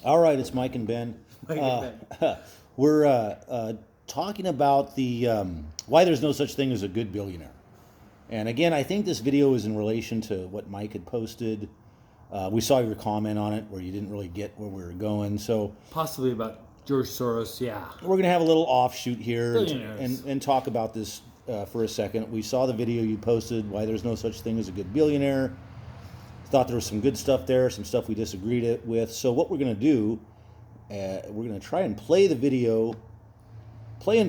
All right, it's Mike and Ben. Mike and We're talking about the why there's no such thing as a good billionaire. And again, I think this video is in relation to what Mike had posted. We saw your comment on it where you didn't really get where we were going. So Possibly about George Soros, yeah. we're going to have a little offshoot here Billionaires. and talk about this for a second. We saw the video you posted, why there's no such thing as a good billionaire. Thought there was some good stuff there, some stuff we disagreed with. So what we're going to do, we're going to try and play and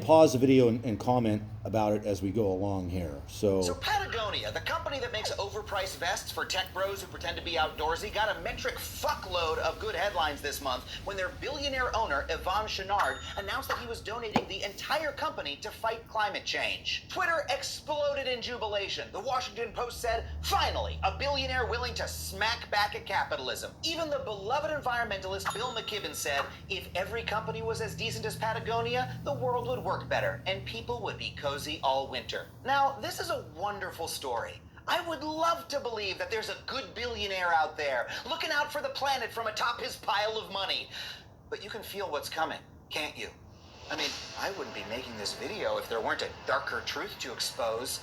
pause the video and comment about it as we go along here. So Patagonia, the company that makes overpriced vests for tech bros who pretend to be outdoorsy, got a metric fuckload of good headlines this month when their billionaire owner, Yvon Chouinard, announced that he was donating the entire company to fight climate change. Twitter exploded in jubilation. The Washington Post said, finally, a billionaire willing to smack back at capitalism. Even the beloved environmentalist Bill McKibben said, if every company was as decent as Patagonia, the world would work better and people would be cozy all winter. Now, this is a wonderful story. I would love to believe that there's a good billionaire out there looking out for the planet from atop his pile of money. But you can feel what's coming, can't you? I mean, I wouldn't be making this video if there weren't a darker truth to expose.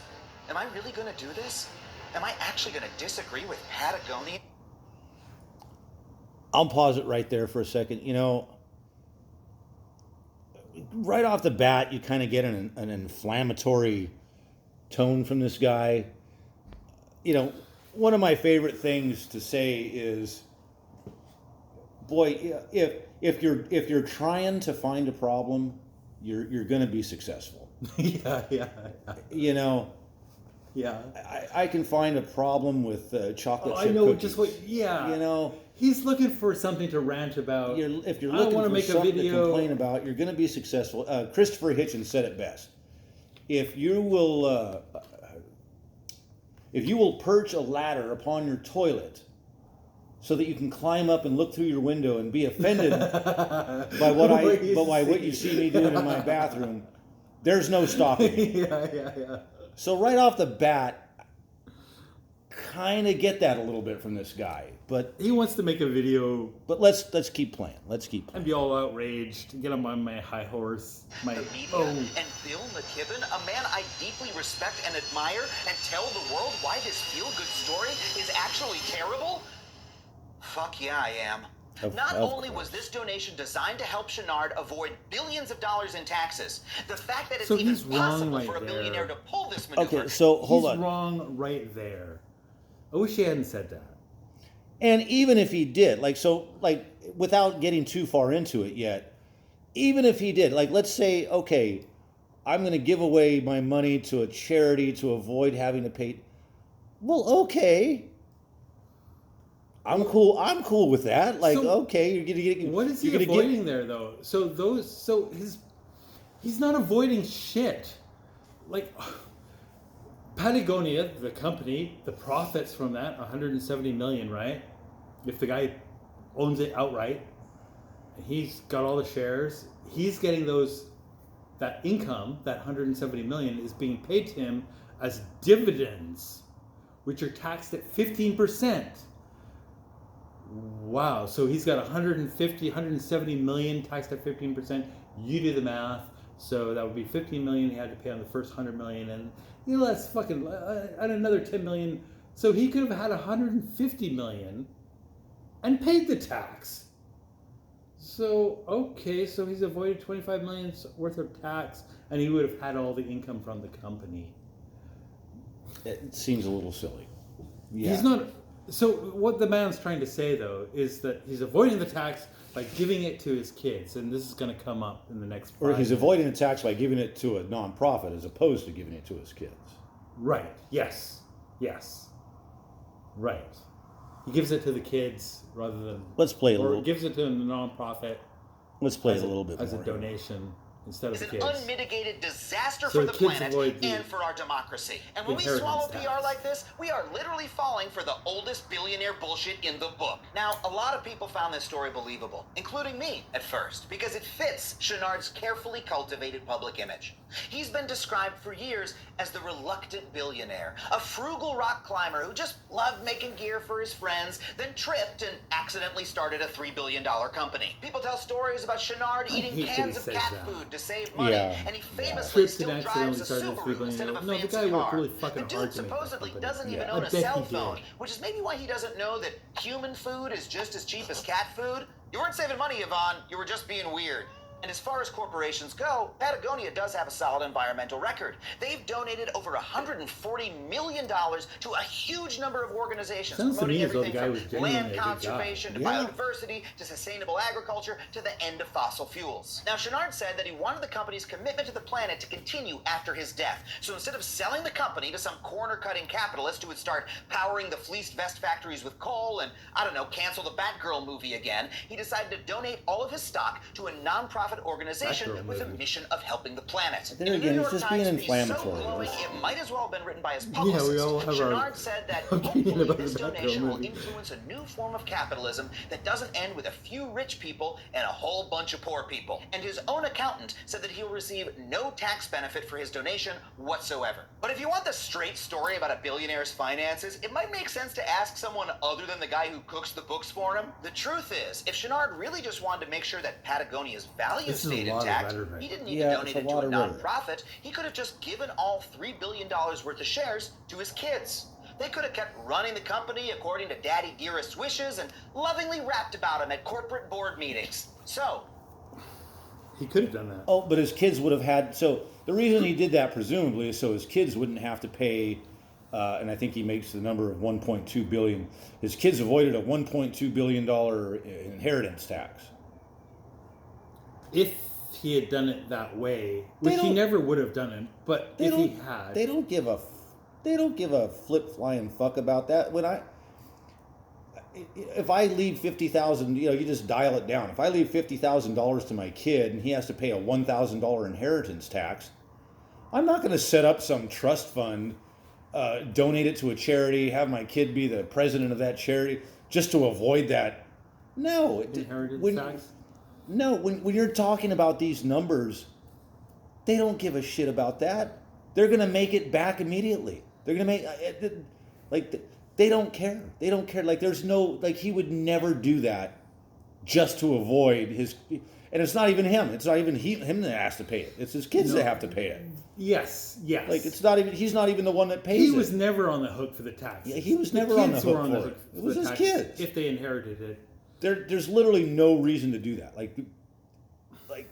Am I really going to do this? Am I actually going to disagree with Patagonia? I'll pause it right there for a second. You know, right off the bat, you kind of get an inflammatory tone from this guy. You know, one of my favorite things to say is, boy, if you're trying to find a problem, you're going to be successful. yeah. You know, Yeah. I can find a problem with chocolate chip I know cookies. just what, yeah. You know, he's looking for something to rant about. if you're I looking wanna for make a something to video. complain about, you're going to be successful. Christopher Hitchens said it best. If you will perch a ladder upon your toilet so that you can climb up and look through your window and be offended by what you see me doing in my bathroom, there's no stopping me. Yeah. So right off the bat, kind of get that a little bit from this guy, but He wants to make a video let's keep playing. and be all outraged, get him on my high horse. The media and Bill McKibben, a man I deeply respect and admire, and tell the world why this feel-good story is actually terrible? Fuck yeah, I am. Not only was this donation designed to help Chouinard avoid billions of dollars in taxes, the fact that it's So even he's wrong possible right for a billionaire there. to pull this maneuver. Okay, so hold He's on. wrong right there. I wish he hadn't said that. And even if he did, without getting too far into it yet, even if he did, let's say, okay, I'm going to give away my money to a charity to avoid having to pay. Well, okay. I'm cool with that. Okay, you're going to get. What is he you're gonna avoiding there, though? He's not avoiding shit. Like, Patagonia, the company, the profits from that, 170 million, right? If the guy owns it outright, and he's got all the shares, he's getting that income, that 170 million is being paid to him as dividends, which are taxed at 15%. Wow, so he's got 170 million taxed at 15%. You do the math. So that would be 15 million he had to pay on the first 100 million, and that's fucking and another 10 million. So he could have had 150 million and paid the tax. So okay, so he's avoided 25 million worth of tax, and he would have had all the income from the company. It seems a little silly. Yeah. He's not. So what the man's trying to say, though, is that he's avoiding the tax by giving it to his kids, and this is going to come up in the next. Or he's minutes. avoiding the tax by giving it to a nonprofit as opposed to giving it to his kids. Right. Yes. Right. He gives it to the kids rather than. Let's play a or little. gives it to the nonprofit. Let's play as a little bit as more a here. donation. instead of is the an kids. unmitigated disaster So for the the kids planet avoid the and for our democracy. And when we inheritance swallow tax. PR like this, we are literally falling for the oldest billionaire bullshit in the book. Now, a lot of people found this story believable, including me at first, because it fits Chenard's carefully cultivated public image. He's been described for years as the reluctant billionaire, a frugal rock climber who just loved making gear for his friends, then tripped and accidentally started a $3 billion company. People tell stories about Chenard eating hate that cans he of says cat that. food to save money, Yeah. and he famously Tripped still and drives a accidentally started a $3 Subaru billion. instead of a No, the fancy guy worked car. really fucking The hard dude to make that supposedly company. doesn't even Yeah. own I a bet cell he did. phone, which is maybe why he doesn't know that human food is just as cheap as cat food. You weren't saving money, Yvonne. You were just being weird. And as far as corporations go, Patagonia does have a solid environmental record. They've donated over $140 million to a huge number of organizations, Sounds to me promoting as though the everything guy from was genuinely a land good guy. conservation to Yeah. biodiversity to sustainable agriculture to the end of fossil fuels. Now, Chenard said that he wanted the company's commitment to the planet to continue after his death. So instead of selling the company to some corner-cutting capitalist who would start powering the fleeced vest factories with coal and, I don't know, cancel the Batgirl movie again, he decided to donate all of his stock to a nonprofit organization Batgirl with a movie. mission of helping the planet. There In the again, New he's York just Times being piece so inflammatory. glowing, it might as well have been written by his Yeah, publicist. we all have our Chenard said that opinion hopefully about this the Batgirl donation will movie. influence a new form of capitalism that doesn't end with a few rich people and a whole bunch of poor people. And his own accountant said that he'll receive no tax benefit for his donation whatsoever. But if you want the straight story about a billionaire's finances, it might make sense to ask someone other than the guy who cooks the books for him. The truth is, if Chenard really just wanted to make sure that Patagonia's values This is a stayed lot of intact, rhetoric. he didn't need Yeah, to donate it's a it to lot a of rhetoric. nonprofit. He could have just given all $3 billion worth of shares to his kids. They could have kept running the company according to Daddy Dearest's wishes and lovingly rapped about him at corporate board meetings. So, He could have done that. Oh, but his kids would have had. So the reason he did that presumably is so his kids wouldn't have to pay. And I think he makes the number of 1.2 billion. His kids avoided a 1.2 billion dollar inheritance tax. If he had done it that way, They which he don't- never would have done it, but if he had, They don't give a flip flying fuck about that. If I leave 50,000, you just dial it down. If I leave $50,000 to my kid and he has to pay a $1,000 inheritance tax, I'm not going to set up some trust fund, donate it to a charity, have my kid be the president of that charity just to avoid that. No, inheritance tax. No, when you're talking about these numbers, they don't give a shit about that. They're going to make it back immediately. They're going to make, they don't care. They don't care. Like, there's no, he would never do that just to avoid his, and it's not even him. It's not even him that has to pay it. It's his kids that have to pay it. Yes. It's not even, he's not even the one that pays it. He was never on the hook for the tax. Yeah, he was never on the kids hook were on for the it. hook It for was the his tax kids. if they inherited it. There's literally no reason to do that.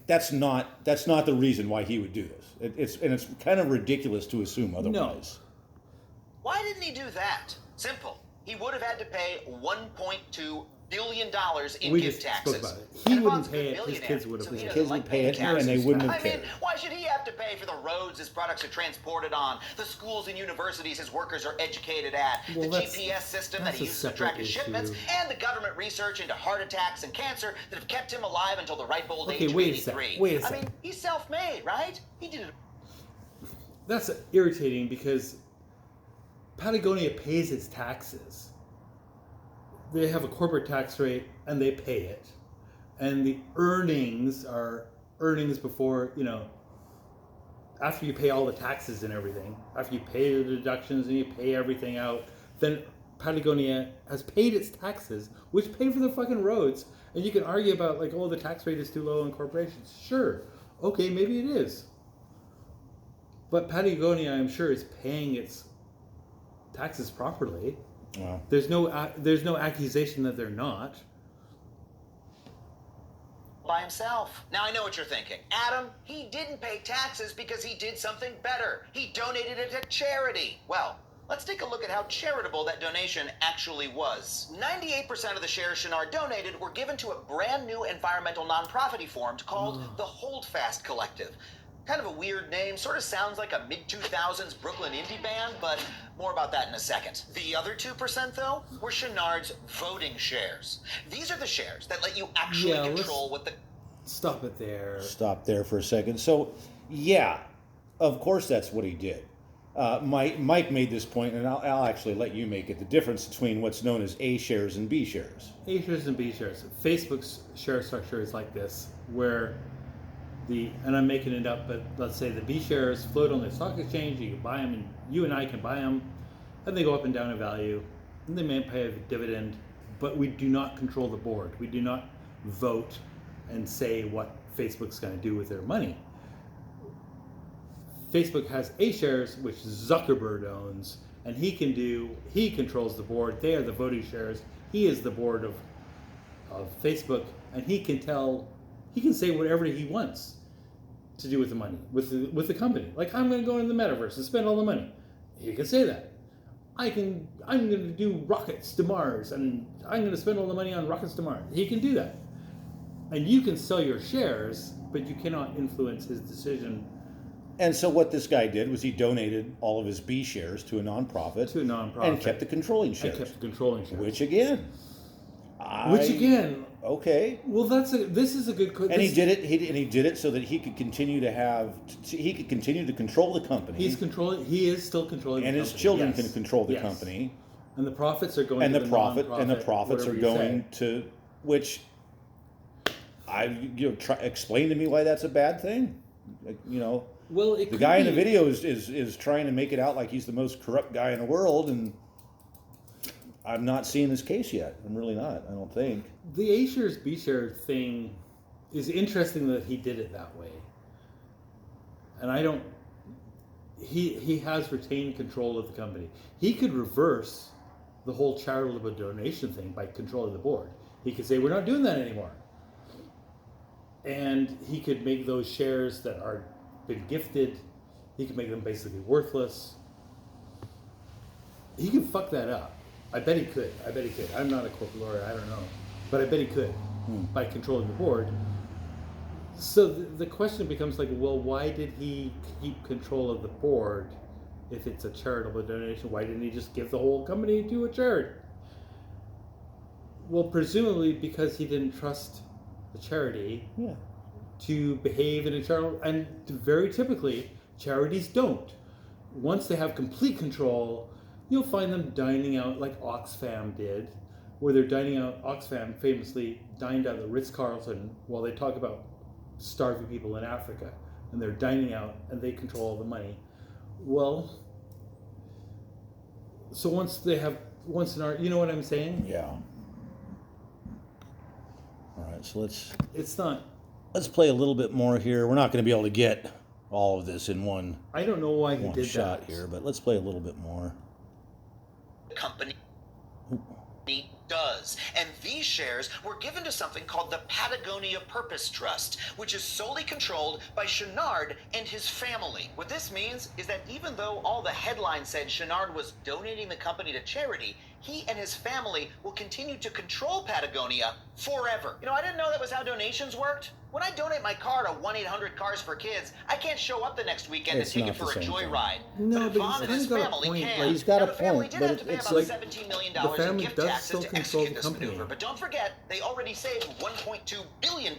That's not the reason why he would do this. It's kind of ridiculous to assume otherwise. why didn't he do that? Simple. He would have had to pay $1.2 billion in We gift just spoke taxes. about it. He And wouldn't Yvonne's a pay good it, his billionaire, kids would have so paid he it. doesn't Kids like would pay paying it, and they taxes. wouldn't have I mean, cared. why should he have to pay for the roads his products are transported on, the schools and universities his workers are educated at, Well, the that's- GPS system that that's he a uses to separate track his shipments, issue. and the government research into heart attacks and cancer that have kept him alive until the ripe old Okay, age of wait a sec, 83. wait a I sec. mean, he's self-made, right? He did it. That's irritating because Patagonia pays its taxes. They have a corporate tax rate and they pay it. And the earnings are earnings before, after you pay all the taxes and everything, after you pay the deductions and you pay everything out, then Patagonia has paid its taxes, which pay for the fucking roads. And you can argue about, the tax rate is too low in corporations. Sure. Okay, maybe it is. But Patagonia, I'm sure, is paying its taxes properly. Wow. There's no accusation that they're not. By himself. Now I know what you're thinking. Adam, he didn't pay taxes because he did something better. He donated it to charity. Well, let's take a look at how charitable that donation actually was. 98% of the shares Chenard donated were given to a brand new environmental nonprofit he formed called the Holdfast Collective. Kind of a weird name, sort of sounds like a mid-2000s Brooklyn indie band, but more about that in a second. The other 2%, though, were Chenard's voting shares. These are the shares that let you actually Yeah, control what the... Stop it there. Stop there for a second. So, yeah, of course that's what he did. Mike made this point, and I'll actually let you make it. The difference between what's known as A shares and B shares. A shares and B shares. Facebook's share structure is like this, where and I'm making it up, but let's say the B shares float on the stock exchange. You can buy them, and you and I can buy them, and they go up and down in value, and they may pay a dividend, but we do not control the board. We do not vote and say what Facebook's going to do with their money. Facebook has A shares, which Zuckerberg owns, and he controls the board. They are the voting shares. He is the board of Facebook, and he can say whatever he wants to do with the money, with the company. Like, I'm going to go into the metaverse and spend all the money. He can say that. I'm going to do rockets to Mars, and I'm going to spend all the money on rockets to Mars. He can do that. And you can sell your shares, but you cannot influence his decision. And so what this guy did was he donated all of his B shares to a nonprofit. And kept the controlling shares. Which again. Okay. Well, this is a good. And he did it. He did it so that he could continue to control the company. He is still controlling. And the his company. children Yes. can control the company. And the profits are going. And to the nonprofit, profits are going to which. Explain to me why that's a bad thing. Well, the guy in the video is trying to make it out like he's the most corrupt guy in the world, and I'm not seeing his case yet. I'm really not. I don't think. The A shares B share thing is interesting that he did it that way, and I don't. He has retained control of the company. He could reverse the whole charitable donation thing by controlling the board. He could say, "We're not doing that anymore," and he could make those shares that are been gifted, he could make them basically worthless. He could fuck that up. I bet he could. I'm not a corporate lawyer, I don't know. But I bet he could by controlling the board. So the question becomes like, well, why did he keep control of the board if it's a charitable donation? Why didn't he just give the whole company to a charity? Well, presumably because he didn't trust the charity. Yeah. To behave in a charitable, and very typically charities don't. Once they have complete control, you'll find them dining out like Oxfam did, where they're dining out. Oxfam famously dined out at the Ritz-Carlton while they talk about starving people in Africa, and they're dining out and they control all the money. Well, so once in our, you know what I'm saying? Yeah. All right, so let's play a little bit more here. We're not going to be able to get all of this in one. I don't know why he did shot that here, but let's play a little bit more. Company does. And these shares were given to something called the Patagonia Purpose Trust, which is solely controlled by Chenard and his family. What this means is that even though all the headlines said Chenard was donating the company to charity, he and his family will continue to control Patagonia forever. I didn't know that was how donations worked. When I donate my car to 1-800-CARS-FOR-KIDS, I can't show up the next weekend and take it for a joyride. No, but Vaughn and his family can. But he's got a the family point, did but have to pay it's about like $17 million the family in gift does taxes still to control execute the this company. maneuver. But don't forget, they already saved $1.2 billion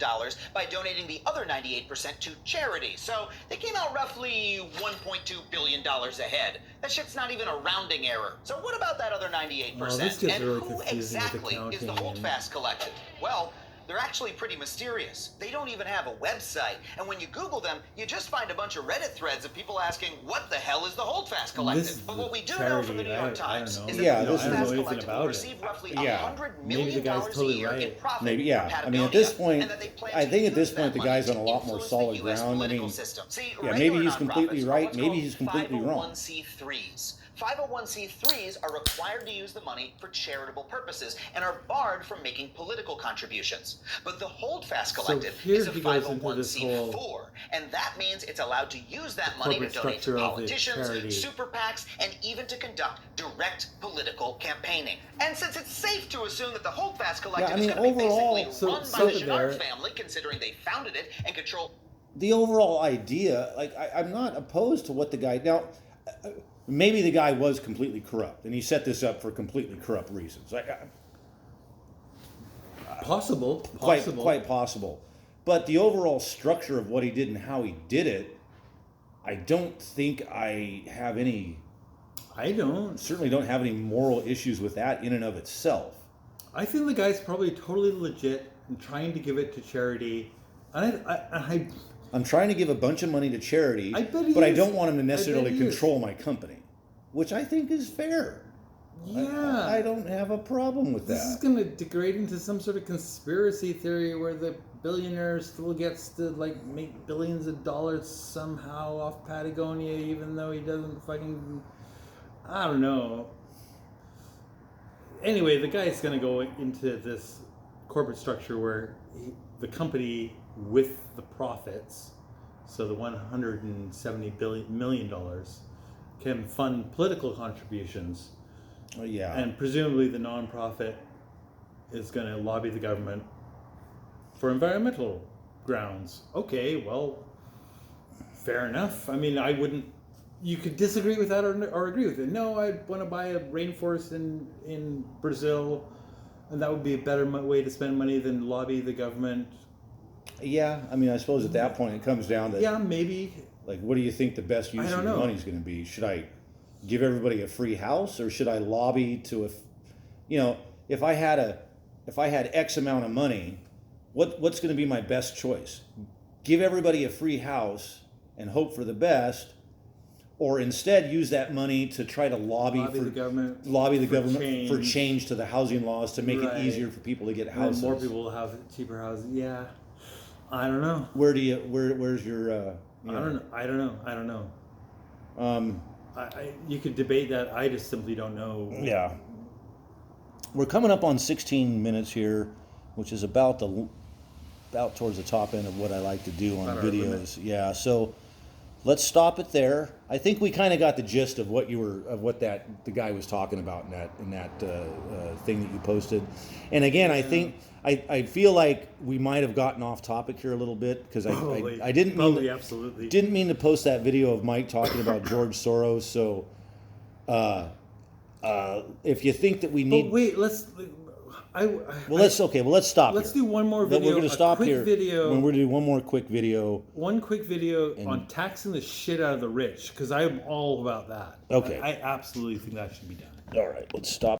by donating the other 98% to charity. So they came out roughly $1.2 billion ahead. That shit's not even a rounding error. So what about that other 98%? Well, this gets and really who confusing exactly with is the accounting Holdfast Collective? Well, they're actually pretty mysterious. They don't even have a website. And when you Google them, you just find a bunch of Reddit threads of people asking, what the hell is the Holdfast Collective? But what we do know from the New York Times is that the Holdfast Collective will receive roughly $100 million a year in profit. Maybe, yeah. from I mean, at this Patagonia, point, and that they plan I to think at use this that point the money guy's to on a lot more influence solid the US ground. I political mean, system. See, yeah, maybe regular he's completely nonprofits are right, what's maybe called he's completely wrong. 501c3s. 501c3s are required to use the money for charitable purposes and are barred from making political contributions. But the Holdfast Collective is a he goes into this 501c4, whole and that means it's allowed to use that money to corporate donate to structure of the politicians, charity. super PACs, and even to conduct direct political campaigning. And since it's safe to assume that the Holdfast Collective I mean, is going to be overall, basically run by the Chenard family, considering they founded it and control the overall idea, like I'm not opposed to what the guy now. Maybe the guy was completely corrupt, and he set this up for completely corrupt reasons. Possible. Quite possible. But the overall structure of what he did and how he did it, I don't think I have any. I don't. Certainly don't have any moral issues with that in and of itself. I think the guy's probably totally legit and trying to give it to charity. I'm trying to give a bunch of money to charity, I bet he but I is. don't want him to I bet necessarily he is. control my company, which I think is fair. Yeah. I don't have a problem with This is that. going to degrade into some sort of conspiracy theory where the billionaire still gets to like make billions of dollars somehow off Patagonia, even though he doesn't fucking. I don't know. Anyway, the guy's going to go into this corporate structure where the company with the profits, so the $170 million, can fund political contributions. Yeah. And presumably the nonprofit is going to lobby the government for environmental grounds. Okay, well, fair enough. I mean, I wouldn't. You could disagree with that or agree with it. No, I want to buy a rainforest in Brazil, and that would be a better way to spend money than lobby the government. Yeah, I mean, I suppose at that point it comes down to, Yeah, maybe. like, what do you think the best use of your money is going to be? Should I give everybody a free house, or should I lobby to, if I had X amount of money, what's going to be my best choice? Give everybody a free house and hope for the best, or instead use that money to try to lobby the government for change to the housing laws to make it easier for people to get houses. And more people will have cheaper houses. Yeah, I don't know. Where's your? I don't know. You could debate that. I just simply don't know. Yeah. We're coming up on 16 minutes here, which is about towards the top end of what I like to do on videos. Yeah. So let's stop it there. I think we kind of got the gist of what the guy was talking about in that thing that you posted. And again, I think I feel like we might have gotten off topic here a little bit because I didn't mean to post that video of Mike talking about George Soros. So if you think that we need, but wait, let's stop. Let's here. do one more video. We're going to stop here. We're Video. going to do one more quick video. One quick video on taxing the shit out of the rich, because I'm all about that. Okay. I absolutely think that should be done. All right, let's stop.